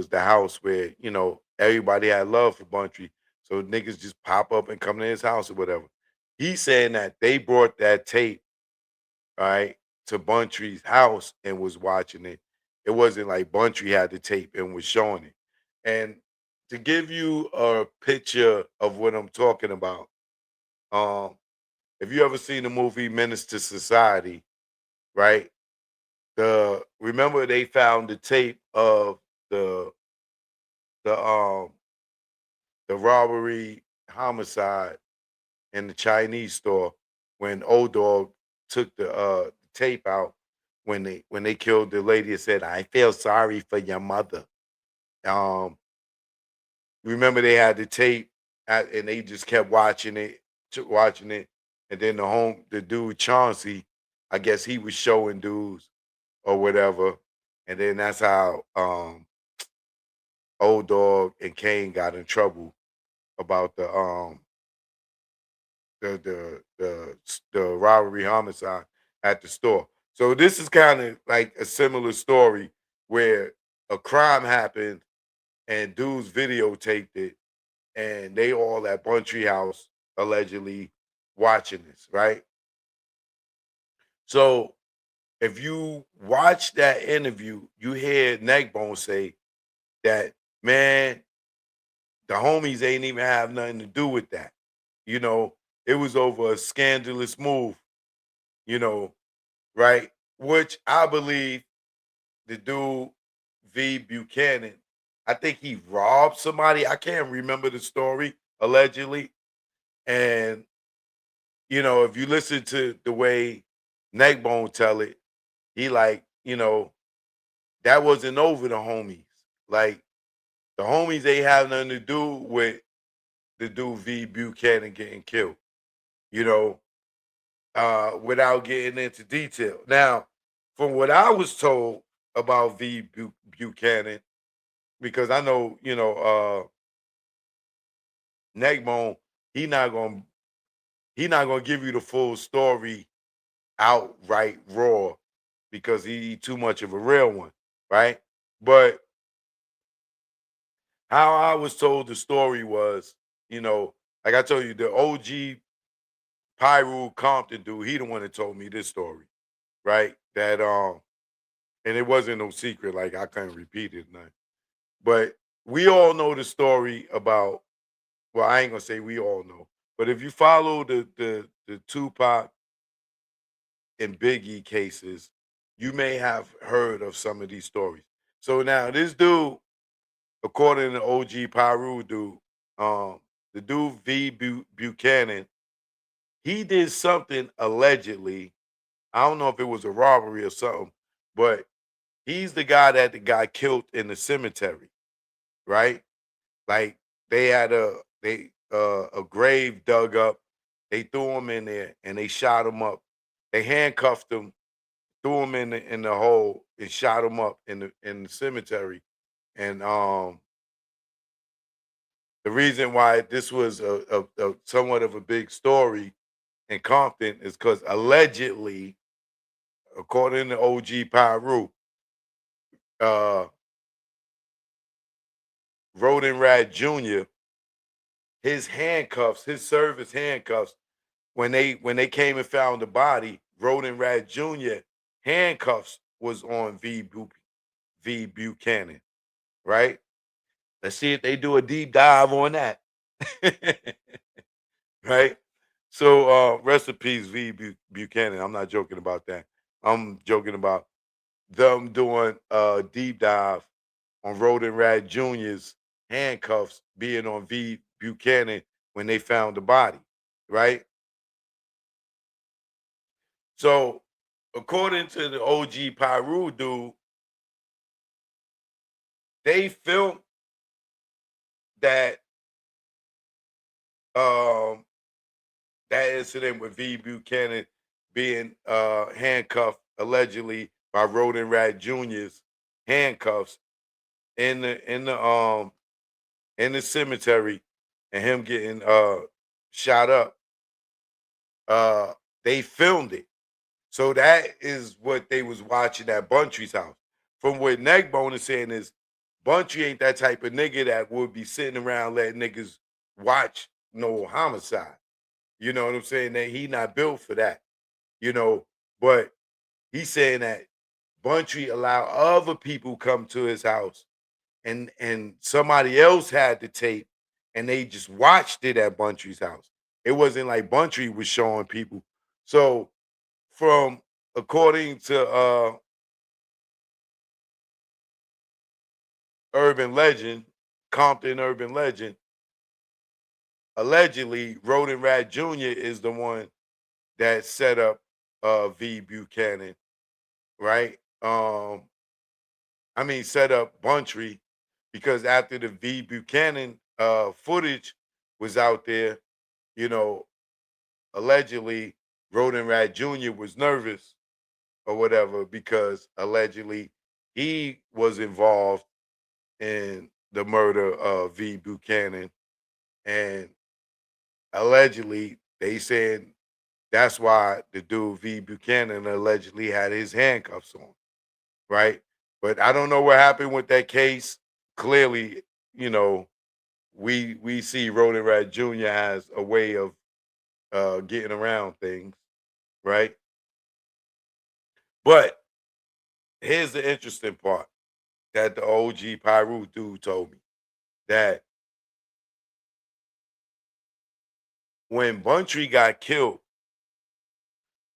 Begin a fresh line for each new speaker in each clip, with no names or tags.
was the house where, everybody had love for Buntry. So niggas just pop up and come to his house or whatever. He's saying that they brought that tape, right, to Buntry's house and was watching it. It wasn't like Buntry had the tape and was showing it. And to give you a picture of what I'm talking about, um, if you ever seen the movie Menace to Society, right? Remember they found the tape of the the um the robbery homicide in the Chinese store when old dog took the tape out when they killed the lady and said, "I feel sorry for your mother." Um, remember they had the tape and they just kept watching it, watching it, and then the dude Chauncey, I guess he was showing dudes or whatever, and then that's how old dog and Kane got in trouble about the robbery homicide at the store. So this is kind of like a similar story where a crime happened and dudes videotaped it and they all at Buntry House allegedly watching this, right? So if you watch that interview, you hear Neckbone say that, man, the homies ain't even have nothing to do with that. You know, it was over a scandalous move, you know, right? Which I believe the dude V Buchanan, I think he robbed somebody. I can't remember the story allegedly. And if you listen to the way Neckbone tell it, he like, that wasn't over the homies. Like the homies ain't have nothing to do with the dude V Buchanan getting killed, you know, without getting into detail. Now, from what I was told about Buchanan, because I know, Neckbone, he not gonna he not gonna give you the full story outright raw because he too much of a real one, right? But how I was told the story was, like I told you, the OG Pyru Compton dude, he the one that told me this story, right? That and it wasn't no secret, like I couldn't repeat it, nothing. But we all know the story about. Well, I ain't gonna say we all know, but if you follow the Tupac and Biggie cases, you may have heard of some of these stories. So now this dude, according to OG Pyru dude, the dude Buchanan, he did something allegedly. I don't know if it was a robbery or something, but he's the guy that got killed in the cemetery, right? Like they had a grave dug up. They threw him in there and they shot him up. They handcuffed him, threw him in the hole, and shot him up in the cemetery. And the reason why this was a somewhat of a big story in Compton is because allegedly, according to OG Pyru, uh, Rodin Rad Jr., his handcuffs, his service handcuffs, when they came and found the body, Rodin Rad Jr. handcuffs was on V Buchanan, right? Let's see if they do a deep dive on that. Right? So rest in peace, Buchanan. I'm not joking about that. I'm joking about them doing a deep dive on Roden Rad Jr.'s handcuffs being on V Buchanan when they found the body, right? So according to the OG Pyru dude, they filmed that um that incident with V Buchanan being handcuffed allegedly by Roden Rat Jr.'s handcuffs in the cemetery and him getting shot up. Uh they filmed it. So that is what they was watching at Buntry's house. From what Neckbone is saying is Buntry ain't that type of nigga that would be sitting around letting niggas watch no homicide. You know what I'm saying? That he not built for that. You know, but he's saying that Buntry allow other people come to his house and somebody else had the tape and they just watched it at Buntry's house. It wasn't like Buntry was showing people. So from according to urban legend, Compton urban legend, allegedly Roden Rat Jr. is the one that set up V Buchanan, right? I mean set up Buntry because after the V Buchanan footage was out there, you know, allegedly Roden Rat Jr. was nervous or whatever because allegedly he was involved in the murder of V Buchanan, and allegedly they said that's why the dude V Buchanan allegedly had his handcuffs on, right? But I don't know what happened with that case. Clearly, you know, we see Roden Rat Jr. has a way of getting around things, right? But here's the interesting part that the OG Pyru dude told me that when Buntry got killed,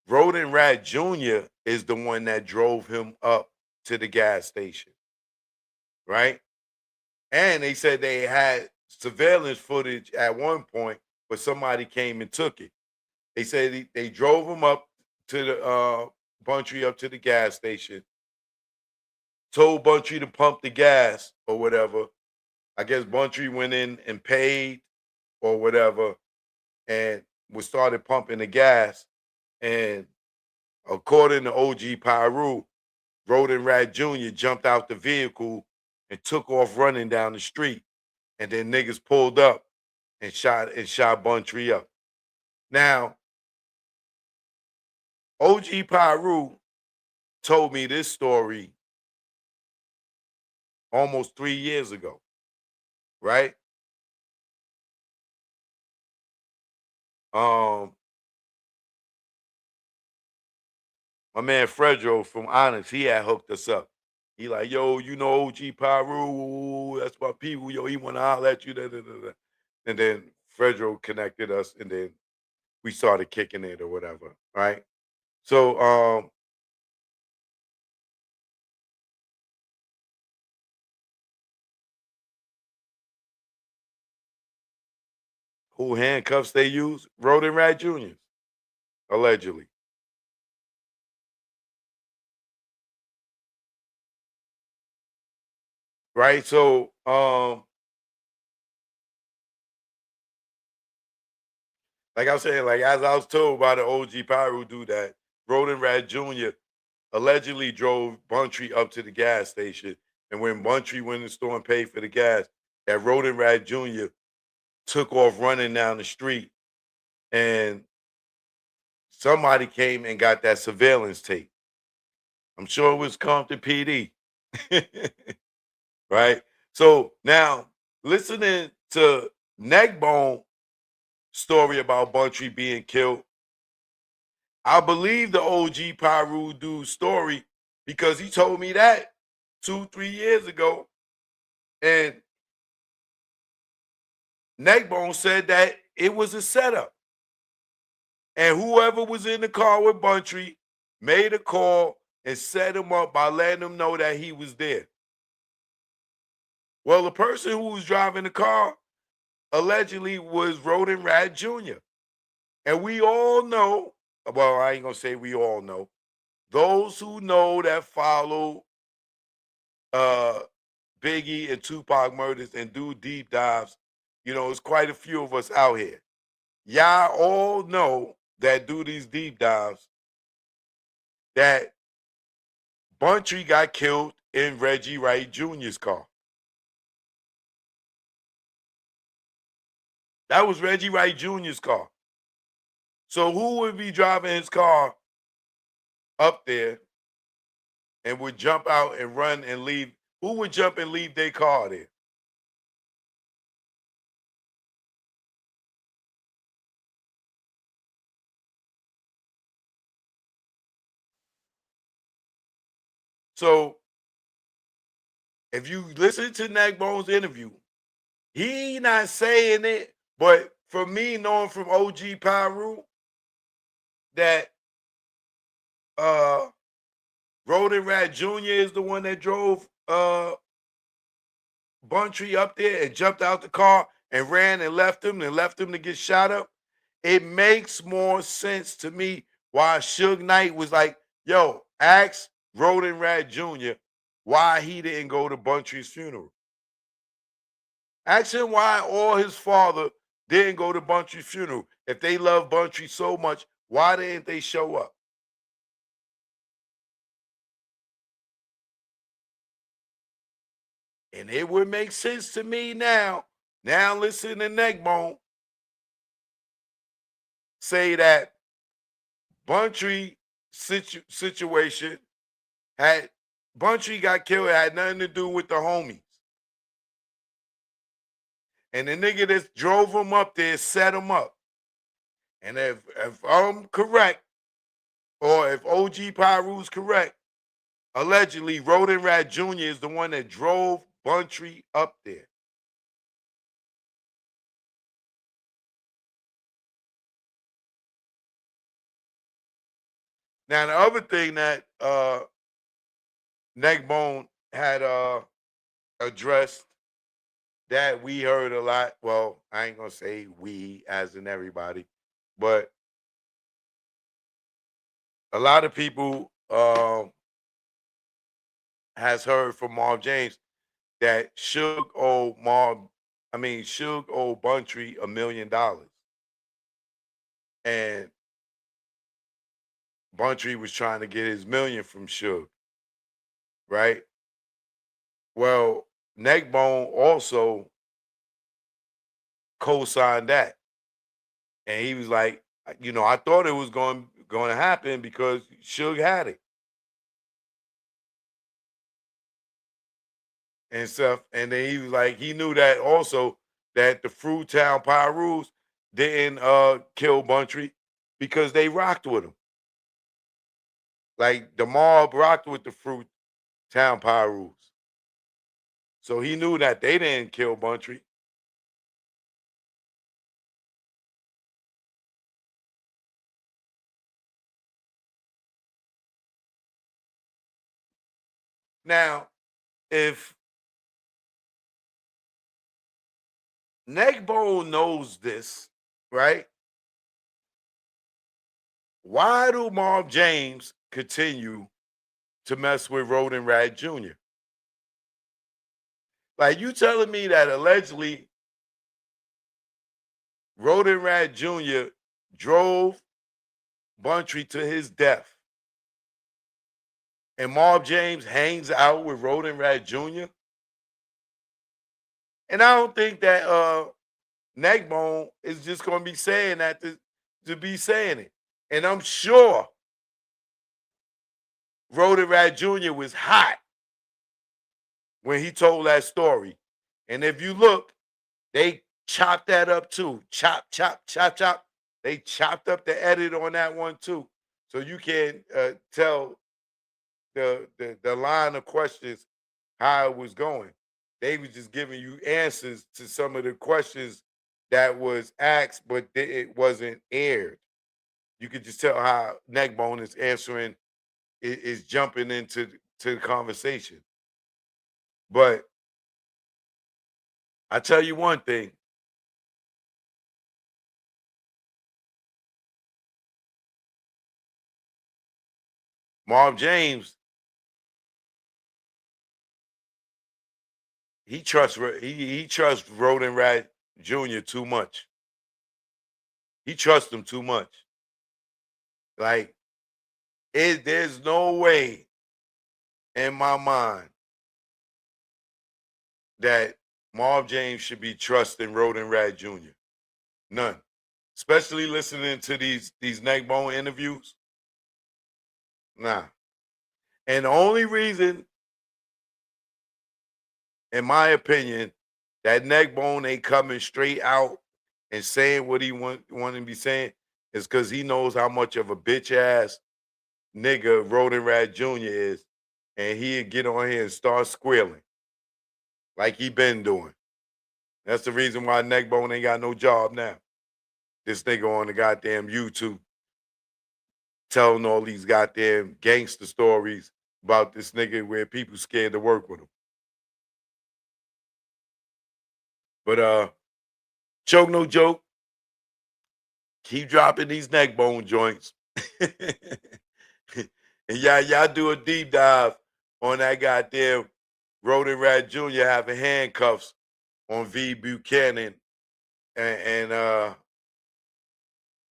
Roden Rat Jr. is the one that drove him up to the gas station, right? And they said they had surveillance footage at one point, but somebody came and took it. They said they drove him up to the Buntry up to the gas station, told Buntry to pump the gas or whatever. I guess Buntry went in and paid or whatever and was started pumping the gas. And according to OG Pyru, Roden Rat Jr. jumped out the vehicle and took off running down the street. And then niggas pulled up and shot Buntry up. Now, OG Pyru told me this story almost 3 years ago, right? Um, my man Fredro from Honest, he had hooked us up. He like, yo, you know OG Pyru, that's my people. Yo, he wanna holler at you. Da, da, da, da. And then Fredro connected us, and then we started kicking it or whatever, right? So, who handcuffs they use? Roden Rat Jr. Allegedly, right? So, like I was saying, like as I was told by the OG Pyro dude that Roden Rat Jr. allegedly drove Buntry up to the gas station, and when Buntry went in the store and paid for the gas, that Roden Rat Jr. took off running down the street, and somebody came and got that surveillance tape. I'm sure it was Compton PD, right? So now listening to Neckbone story about Buntry being killed, I believe the OG Pyru dude's story because he told me that 2, 3 years ago. And Neckbone said that it was a setup. And whoever was in the car with Buntry made a call and set him up by letting him know that he was there. Well, the person who was driving the car allegedly was Roden Rat Jr. And we all know, well, I ain't gonna say we all know, those who know that follow uh Biggie and Tupac murders and do deep dives, you know, it's quite a few of us out here. Y'all all know that do these deep dives that Buntry got killed in Reggie Wright Jr.'s car. That was Reggie Wright Jr.'s car. So who would be driving his car up there and would jump out and run and leave? Who would jump and leave their car there? So if you listen to Neckbone's interview, he not saying it, but for me, knowing from OG Pyru that uh Roden Rat Jr. is the one that drove Buntry up there and jumped out the car and ran and left him to get shot up. It makes more sense to me why Suge Knight was like, yo, ask Roden Rat Jr. why he didn't go to Buntry's funeral. Ask him why all his father didn't go to Buntry's funeral. If they love Buntry so much, why didn't they show up? And it would make sense to me now. Now listen to Neckbone say that Buntry situation had Buntry got killed, it had nothing to do with the homies. And the nigga that drove him up there set him up. And if I'm correct, or if OG Pyru's correct, allegedly Roden Rat Jr. is the one that drove Buntry up there. Now the other thing that Neckbone had addressed that we heard a lot. Well, I ain't gonna say we as in everybody, but a lot of people has heard from Marv James that Suge owed Buntry $1 million. And Buntry was trying to get his million from Suge, right? Well, Neckbone also co-signed that. And he was like, I thought it was going to happen because Suge had it and stuff. And then he was like, he knew that also that the Fruitown Pyrus didn't kill Buntry because they rocked with him. Like the mob rocked with the Fruitown Pyrus. So he knew that they didn't kill Buntry. Now, if Neckbone knows this, right? Why do Marv James continue to mess with Roden Rat Jr.? Like you telling me that allegedly Roden Rat Jr. drove Buntry to his death, and Marv James hangs out with Roden Rat Jr. And I don't think that Neckbone is just going to be saying that to be saying it. And I'm sure Roden Rat Jr. was hot when he told that story. And if you look, they chopped that up too. Chop, chop, chop, chop. They chopped up the edit on that one too. So you can tell the line of questions how it was going. They was just giving you answers to some of the questions that was asked, but it wasn't aired. You could just tell how Neckbone is answering, is jumping into the conversation. But I tell you one thing, Marv James, he trusts Roden Rat Jr. too much. He trusts him too much. Like there's no way in my mind that Marv James should be trusting Roden Rat Jr. None. Especially listening to these Neckbone interviews. Nah. And the only reason in my opinion, that Neckbone ain't coming straight out and saying what he want to be saying is because he knows how much of a bitch ass nigga Roden Rat Jr. is, and he'd get on here and start squealing like he been doing. That's the reason why Neckbone ain't got no job now. This nigga on the goddamn YouTube telling all these goddamn gangster stories about this nigga where people scared to work with him. But Choke No Joke, keep dropping these Neckbone joints. And y'all do a deep dive on that goddamn Roden Rat Jr. having handcuffs on V Buchanan and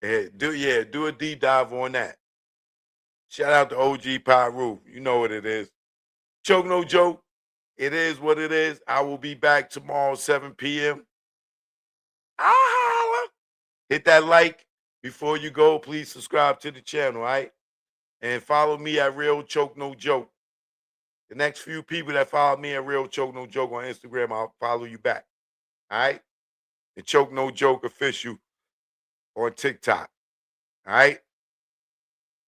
do a deep dive on that. Shout out to OG Pyru. You know what it is. Choke No Joke. It is what it is. I will be back tomorrow, 7 p.m. Holla. Hit that like before you go. Please subscribe to the channel, all right? And follow me at Real Choke No Joke. The next few people that follow me at Real Choke No Joke on Instagram, I'll follow you back. All right? And Choke No Joke Official on TikTok. All right?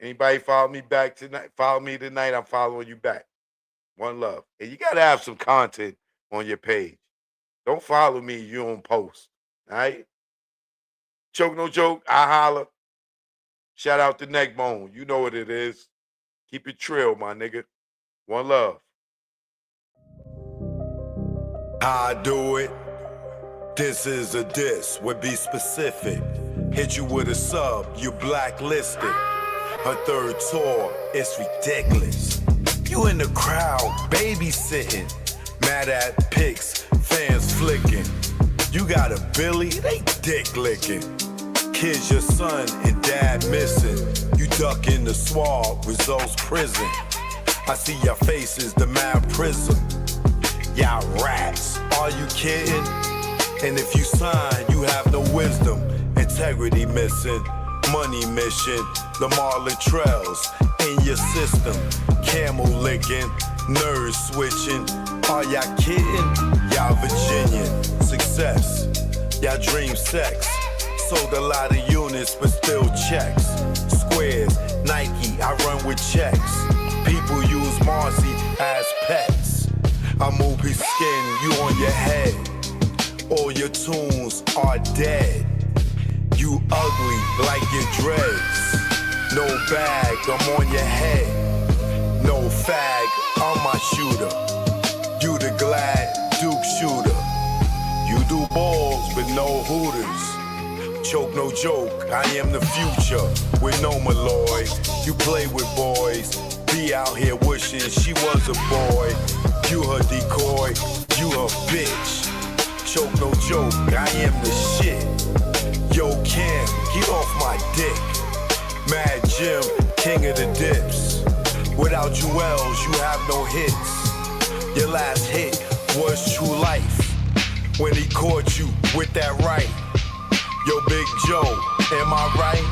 Anybody follow me back tonight? Follow me tonight. I'm following you back. One love. And you got to have some content on your page. Don't follow me. You don't post. All right? Choke No Joke. I holla. Shout out to Neckbone. You know what it is. Keep it trill, my nigga. One love.
I do it. This is a diss. Would be specific. Hit you with a sub. You blacklisted. Her third tour. It's ridiculous. You in the crowd, babysitting. Mad at pics, fans flicking. You got a Billy, they dick licking. Kids, your son and dad missing. You duck in the swab, results prison. I see your faces, the mad prism. Y'all rats, are you kidding? And if you sign, you have no wisdom. Integrity missing, money mission. Lamar Latrells in your system. Camel licking, nerves switching. Are y'all kidding? Y'all Virginian. Success, y'all dream sex. Sold a lot of units, but still checks. Squares, Nike, I run with checks. People use Marcy as pets. I move his skin, you on your head. All your tunes are dead. You ugly like your dreads. No bag, I'm on your head. No fag, I'm my shooter. You the glad Duke shooter. You do balls, but no hooters. Choke No Joke, I am the future with no Malloy. You play with boys, be out here wishing she was a boy. You her decoy, you her bitch. Choke No Joke, I am the shit. Yo Cam, get off my dick. Mad Jim, king of the dips. Without Jewels, you have no hits. Your last hit was True Life. When he caught you with that right. Yo, Big Joe, am I right?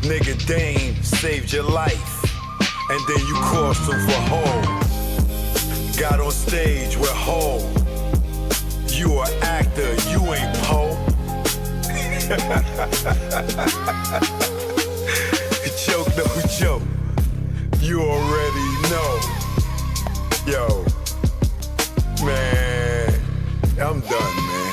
Nigga Dane saved your life. And then you crossed him for Ho. Got on stage with Ho. You an actor, you ain't Poe. Choke No Joke, you already know. Yo, man, I'm done, man.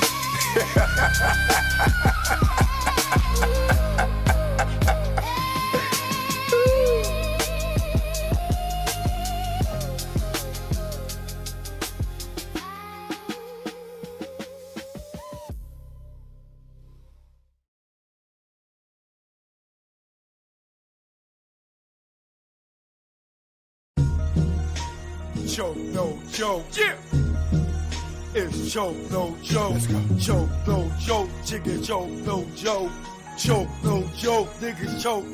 Choke No Joke, yeah. It's Choke No Joke, Choke No Joke, chicken Choke No Joke, Choke No Joke, niggas choke.